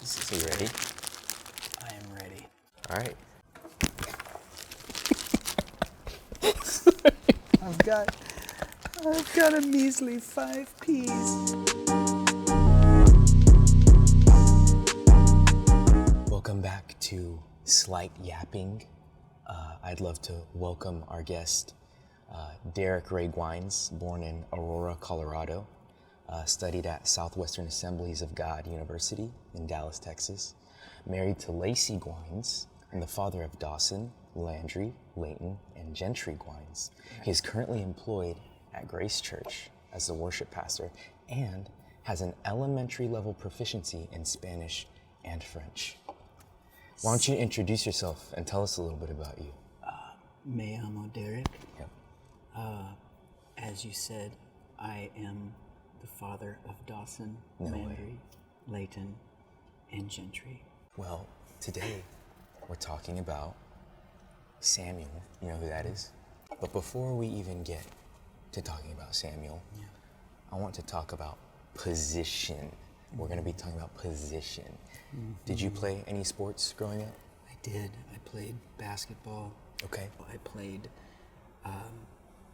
So you ready? I am ready. All right. I've got a measly 5 Ps. Welcome back to Slight Yapping. I'd love to welcome our guest, Derek Ray Guynes, born in Aurora, Colorado. Studied at Southwestern Assemblies of God University in Dallas, Texas. Married to Lacey Guynes and the father of Dawson, Landry, Layton, and Gentry Guynes. He is currently employed at Grace Church as the worship pastor and has an elementary level proficiency in Spanish and French. Why don't you introduce yourself and tell us a little bit about you? Me llamo Derek. Yep. As you said, I am the father of Dawson, No way. Landry, Layton, and Gentry. Well, today we're talking about Samuel. You know who that is? But before we even get to talking about Samuel, I want to talk about position. We're going to be talking about position. Did you play any sports growing up? I did. I played basketball. Okay. I played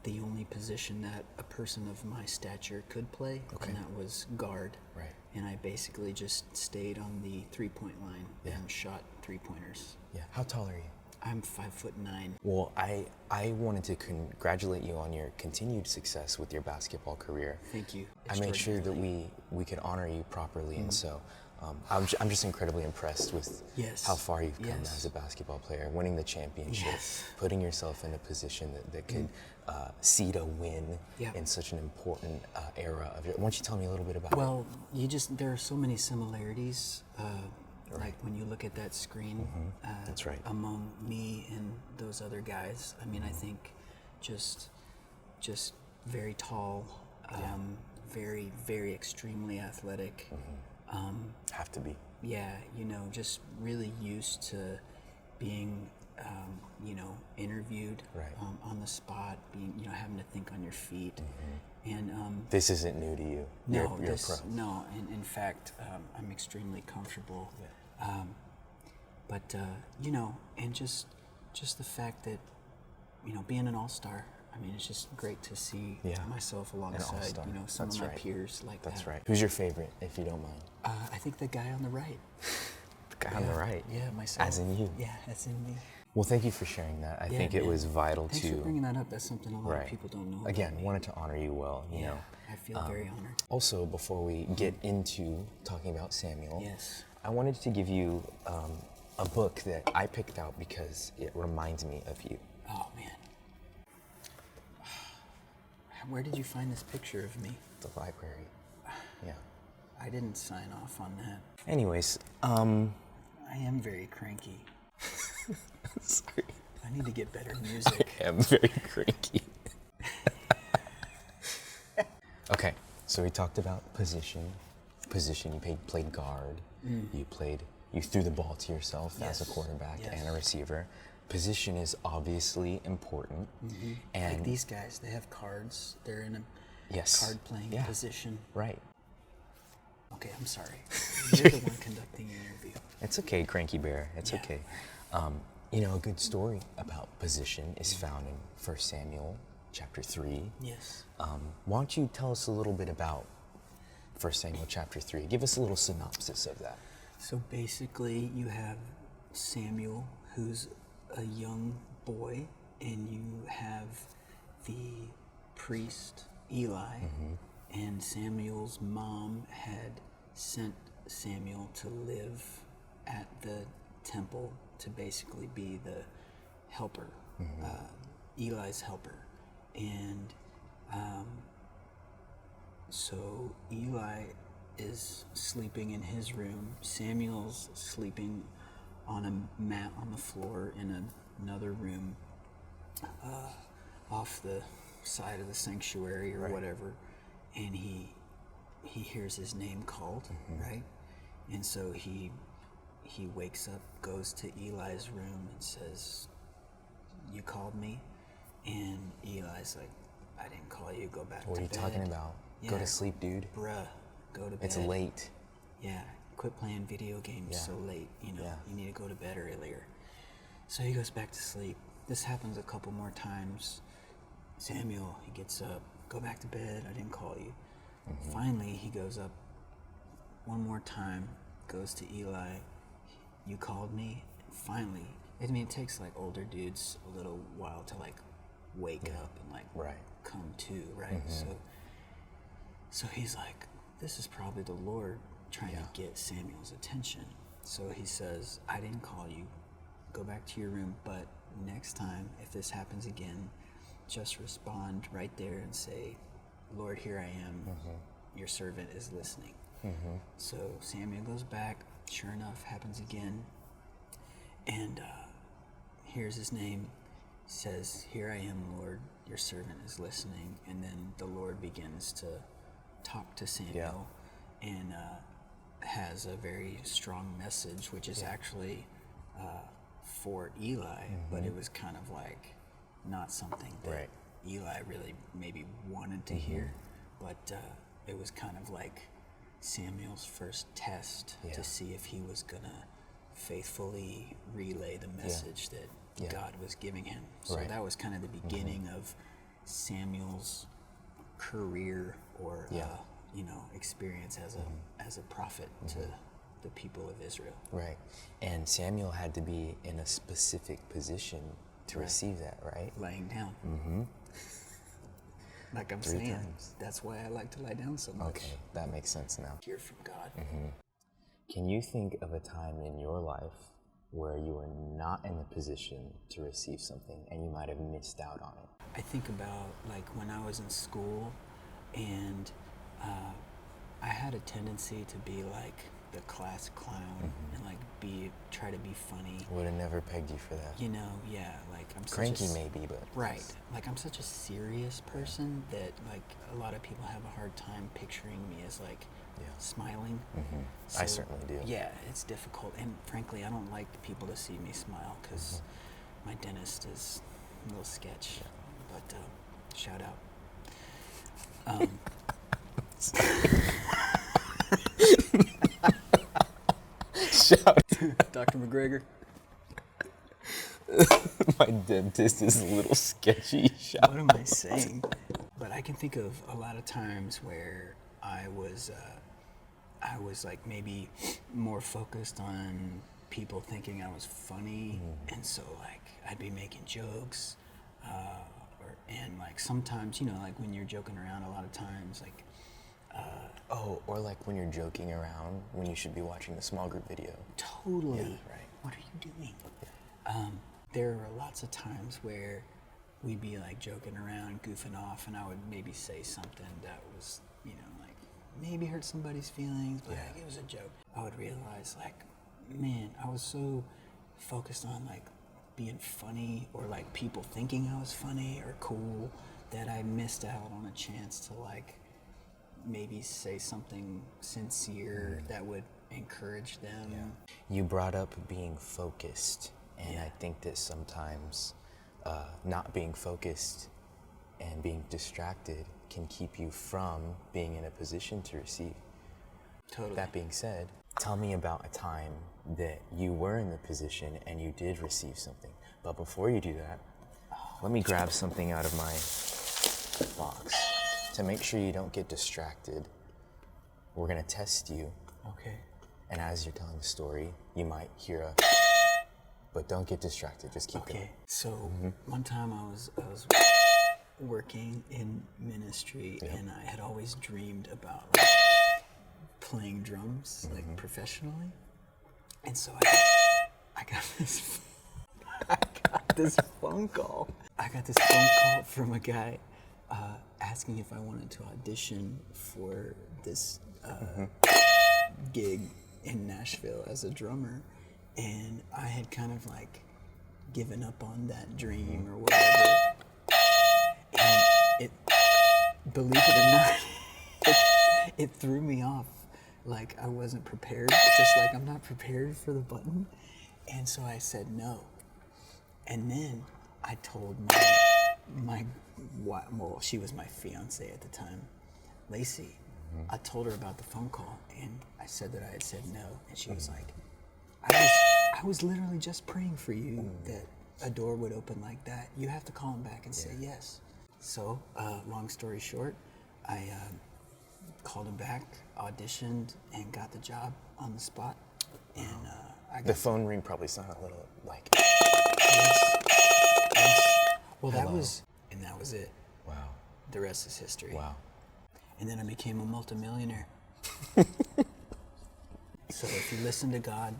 the only position that a person of my stature could play, and that was guard. Right. And I basically just stayed on the three-point line and shot three-pointers. Yeah. How tall are you? I'm 5'9". Well, I wanted to congratulate you on your continued success with your basketball career. Thank you. I made sure that we could honor you properly, and so I'm just incredibly impressed with how far you've come as a basketball player, winning the championship, putting yourself in a position that could seed a win in such an important era of your. Why don't you tell me a little bit about it? Well, there are so many similarities. Like when you look at that screen, That's right. among me and those other guys. I mean, I think just very tall, very, very extremely athletic. Have to be. Yeah, just really used to being, interviewed on the spot, being, having to think on your feet. And This isn't new to you. You're a pro. No, in fact, I'm extremely comfortable. But and just the fact that, being an all-star, I mean, it's just great to see myself alongside, some of my peers like that. That's right. Who's your favorite, if you don't mind? I think the guy on the right. The guy on the right? Yeah, myself. As in you? Yeah, as in me. Well, thank you for sharing that. I think it was vital Thanks to... for bringing that up. That's something a lot of people don't know. Again, wanted to honor you well, you know. I feel very honored. Also, before we get into talking about Samuel, I wanted to give you a book that I picked out because it reminds me of you. Oh, man. Where did you find this picture of me? The library. Yeah. I didn't sign off on that. Anyways, I am very cranky. sorry. I need to get better music. I am very cranky. Okay, so we talked about position. You played guard. You threw the ball to yourself as a quarterback and a receiver. Position is obviously important. And like these guys, they have cards. They're in a card-playing position. Right. Okay, I'm sorry. You're the one conducting the interview. It's okay, Cranky Bear. It's okay. A good story about position is found in 1 Samuel chapter 3. Yes. Why don't you tell us a little bit about 1 Samuel chapter 3? Give us a little synopsis of that. So basically, you have Samuel, who's a young boy, and you have the priest, Eli, and Samuel's mom had sent Samuel to live at the temple to basically be the helper, Eli's helper. And so Eli is sleeping in his room. Samuel's sleeping on a mat on the floor in another room off the side of the sanctuary or whatever. And he hears his name called, right? And so he wakes up, goes to Eli's room and says, "You called me?" And Eli's like, "I didn't call you, go back to bed." What are you talking about? Yeah. Go to sleep, dude. Bruh, go to bed. It's late. Yeah, quit playing video games so late, you know, you need to go to bed earlier. So he goes back to sleep. This happens a couple more times. Samuel, he gets up, go back to bed, I didn't call you. Finally, he goes up one more time, goes to Eli, you called me. And finally, I mean, it takes like older dudes a little while to like wake up and like come to, right? So he's like, this is probably the Lord trying to get Samuel's attention. So he says, I didn't call you, go back to your room, but next time, if this happens again, just respond right there and say, Lord, here I am, your servant is listening. So Samuel goes back, sure enough, happens again, and hears his name, says, here I am, Lord, your servant is listening, and then the Lord begins to talk to Samuel and has a very strong message, which is actually for Eli, but it was kind of like not something that Eli really maybe wanted to hear, but it was kind of like Samuel's first test to see if he was gonna faithfully relay the message that God was giving him. So that was kind of the beginning of Samuel's career or you know, experience as a prophet to the people of Israel. Right. And Samuel had to be in a specific position to receive that, right? Laying down. Like I'm 3 saying, times. That's why I like to lie down so much. Okay, that makes sense now. Hear from God. Can you think of a time in your life where you were not in the position to receive something and you might have missed out on it? I think about like when I was in school, and I had a tendency to be like the class clown and like try to be funny. Would have never pegged you for that. You know, like I'm Cranky maybe, but like I'm such a serious person that like a lot of people have a hard time picturing me as like smiling. I certainly do. Yeah, it's difficult, and frankly, I don't like people to see me smile because my dentist is a little sketch. But shout out. Shout Dr. McGregor. My dentist is a little sketchy. What am I saying? But I can think of a lot of times where I was like maybe more focused on people thinking I was funny, and so like I'd be making jokes, and like sometimes, you know, like when you're joking around, a lot of times like. Or like when you're joking around when you should be watching the small group video. Totally. Yeah, right. What are you doing? There were lots of times where we'd be like joking around, goofing off, and I would maybe say something that was, you know, like maybe hurt somebody's feelings, but like, it was a joke. I would realize like, man, I was so focused on like being funny or like people thinking I was funny or cool that I missed out on a chance to like maybe say something sincere that would encourage them. You brought up being focused, and I think that sometimes not being focused and being distracted can keep you from being in a position to receive. Totally. That being said, tell me about a time that you were in the position and you did receive something. But before you do that, let me grab something out of my box. To make sure you don't get distracted, we're gonna test you. Okay. And as you're telling the story, you might hear a, but don't get distracted, just keep going. So one time I was working in ministry, and I had always dreamed about like, playing drums like professionally. And so I got this phone call. I got this phone call from a guy asking if I wanted to audition for this gig in Nashville as a drummer, and I had kind of like given up on that dream or whatever. And it, believe it or not, it threw me off. Like I wasn't prepared, just like I'm not prepared for the button. And so I said no. And then I told well, she was my fiance at the time, Lacey. I told her about the phone call, and I said that I had said no, and she was like, I was literally just praying for you that a door would open like that. You have to call him back and say yes. So, long story short, I called him back, auditioned, and got the job on the spot. And I got The phone ring probably sounded a little like. yes. Well, Hello. that was it. Wow. The rest is history. Wow. And then I became a multimillionaire. So if you listen to God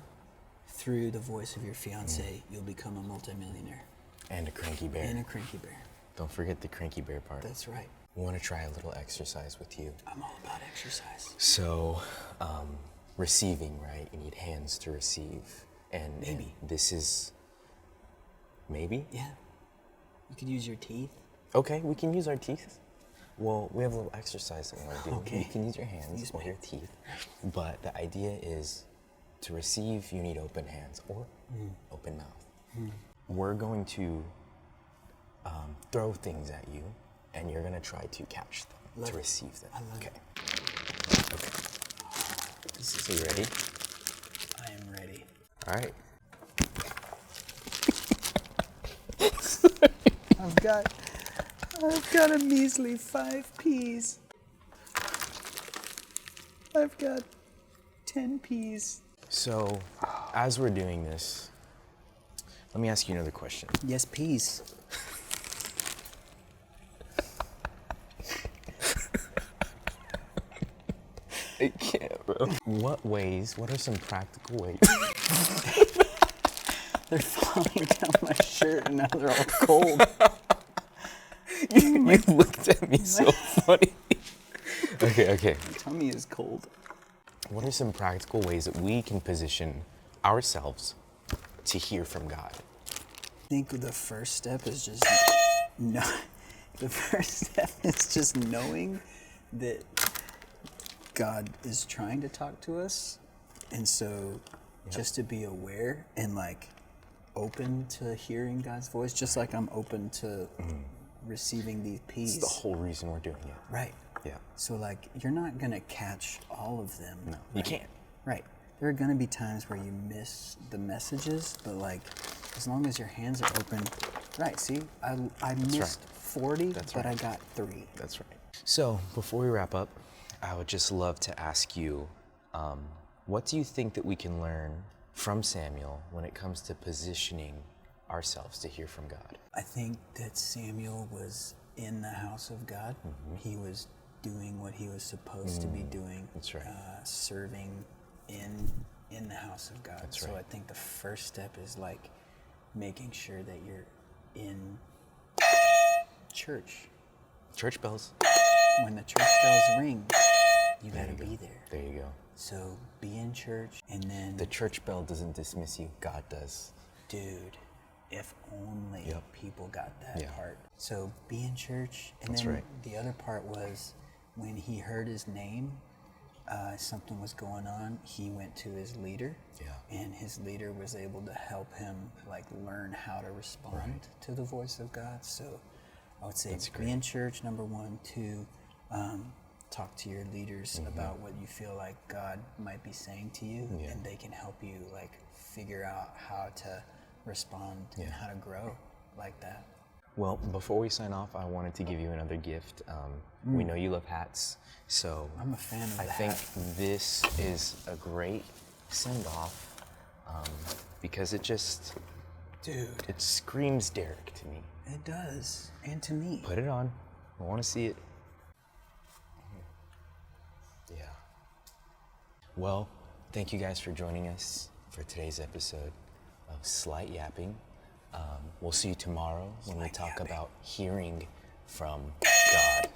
through the voice of your fiance, you'll become a multimillionaire. And a cranky bear. And a cranky bear. Don't forget the cranky bear part. That's right. We want to try a little exercise with you. I'm all about exercise. So, receiving, right? You need hands to receive. And Maybe. and this is. Maybe? Yeah. You could use your teeth. Okay, we can use our teeth. Well, we have a little exercise that we want to do. Okay. You can use your hands Use or my- your teeth. But the idea is to receive, you need open hands or open mouth. We're going to throw things at you, and you're going to try to catch them, Love to it. receive them. I love okay. it. Okay. So you ready? I am ready. All right. I've got a measly 5 P's. I've got 10 P's. So, as we're doing this, let me ask you another question. Yes, P's. I can't, bro. What are some practical ways? They're falling down my shirt and now they're all cold. You looked at me so funny. Okay. My tummy is cold. What are some practical ways that we can position ourselves to hear from God? I think the first step is just the first step is just knowing that God is trying to talk to us, and so just to be aware and like open to hearing God's voice, just like I'm open to receiving these P's. It's the whole reason we're doing it. Right. Yeah. So like you're not gonna catch all of them. No, you right? can't. Right. There are gonna be times where you miss the messages, but like as long as your hands are open, right? See, I missed 40, That's but right. I got 3. That's right. So, before we wrap up, I would just love to ask you, what do you think that we can learn from Samuel when it comes to positioning ourselves to hear from God? I think that Samuel was in the house of God. He was doing what he was supposed to be doing. That's right. Serving in the house of God. That's so right. I think the first step is like making sure that you're in church. Church bells. When the church bells ring, you gotta be there. There you go. So be in church, and then The church bell doesn't dismiss you, God does. dude, if only Yep. people got that Yeah. part. So be in church, and That's then right. the other part was when he heard his name, something was going on. He went to his leader, Yeah. and his leader was able to help him like learn how to respond to the voice of God. So I would say That's be great. in church, number 1. 2, talk to your leaders about what you feel like God might be saying to you, Yeah. and they can help you like figure out how to respond and how to grow like that. Well, before we sign off, I wanted to give you another gift. We know you love hats, so I'm a fan of I the think hat. this is a great send-off because it just Dude, it screams Derek to me. it does. And to me. Put it on. I want to see it. Yeah. Well, thank you guys for joining us for today's episode of Slight Yapping. We'll see you tomorrow when we Slight talk yapping. about hearing from God.